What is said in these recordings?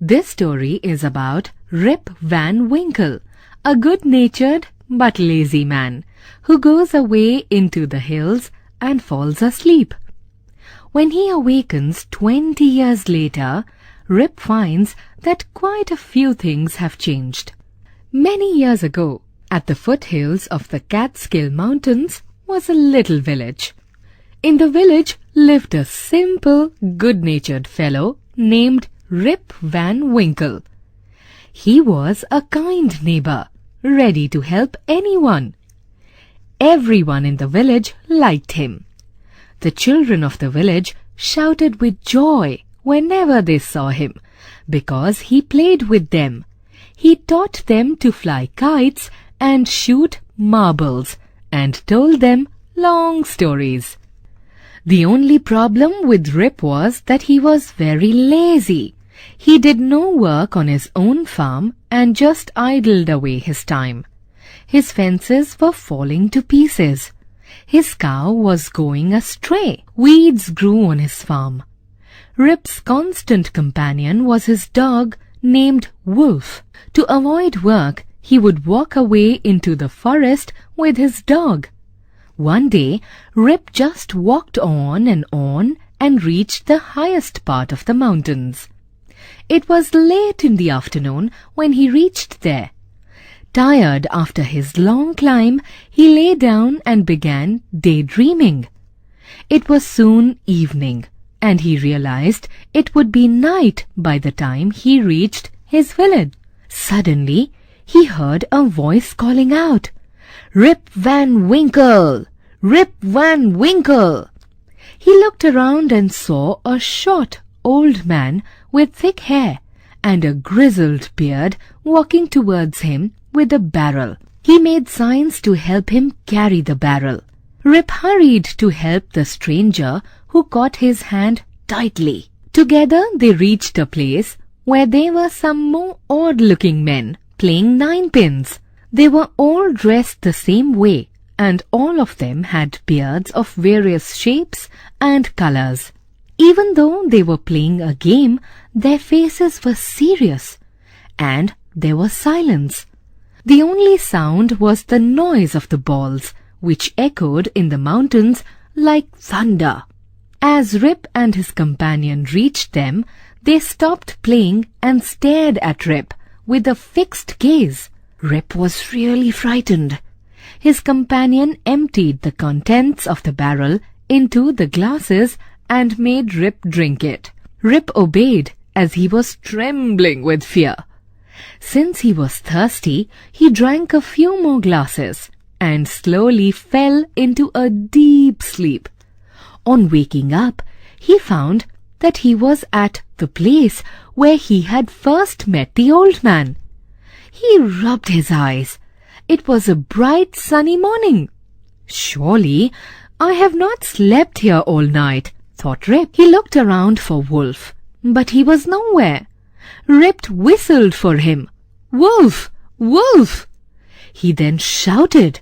This story is about Rip Van Winkle, a good-natured but lazy man who goes away into the hills and falls asleep. When he awakens 20 years later, Rip finds that quite a few things have changed. Many years ago, at the foothills of the Catskill Mountains was a little village. In the village lived a simple, good-natured fellow named Rip Van Winkle. He was a kind neighbor, ready to help anyone. Everyone in the village liked him. The children of the village shouted with joy whenever they saw him, because he played with them. He taught them to fly kites and shoot marbles, and told them long stories. The only problem with Rip was that he was very lazy. He did no work on his own farm and just idled away his time. His fences were falling to pieces. His cow was going astray. Weeds grew on his farm. Rip's constant companion was his dog named Wolf. To avoid work, he would walk away into the forest with his dog. One day, Rip just walked on and reached the highest part of the mountains. It was late in the afternoon when he reached there. Tired after his long climb, he lay down and began daydreaming. It was soon evening, and he realized it would be night by the time he reached his village. Suddenly, he heard a voice calling out, "Rip Van Winkle! Rip Van Winkle!" He looked around and saw a short, old man with thick hair and a grizzled beard walking towards him with a barrel. He made signs to help him carry the barrel. Rip hurried to help the stranger, who caught his hand tightly. Together they reached a place where there were some more odd-looking men playing ninepins. They were all dressed the same way, and all of them had beards of various shapes and colors. Even though they were playing a game, their faces were serious, and there was silence. The only sound was the noise of the balls, which echoed in the mountains like thunder. As Rip and his companion reached them, they stopped playing and stared at Rip with a fixed gaze. Rip was really frightened. His companion emptied the contents of the barrel into the glasses and made Rip drink it. Rip obeyed as he was trembling with fear. Since he was thirsty, he drank a few more glasses and slowly fell into a deep sleep. On waking up, he found that he was at the place where he had first met the old man. He rubbed his eyes. It was a bright sunny morning. "Surely I have not slept here all night," thought Rip. He looked around for Wolf, but he was nowhere. Rip whistled for him. "Wolf! Wolf!" He then shouted.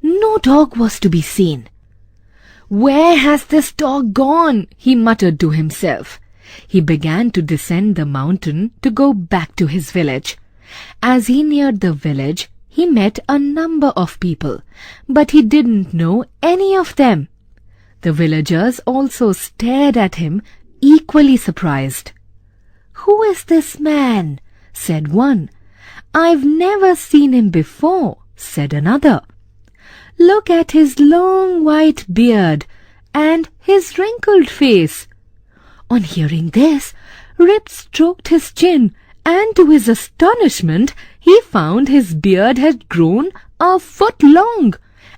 No dog was to be seen. "Where has this dog gone?" he muttered to himself. He began to descend the mountain to go back to his village. As he neared the village, he met a number of people, but he didn't know any of them. The villagers also stared at him, equally surprised. "Who is this man?" said one. "I've never seen him before," said another. "Look at his long white beard and his wrinkled face." On hearing this, Rip stroked his chin, and to his astonishment, he found his beard had grown a foot long,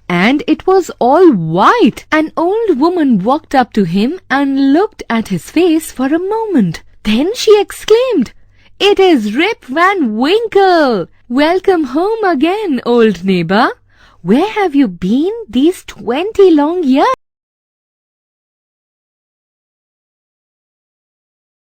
and it was all white. An old woman walked up to him and looked at his face for a moment. Then she exclaimed, "It is Rip Van Winkle! Welcome home again, old neighbor. Where have you been these 20 long years?"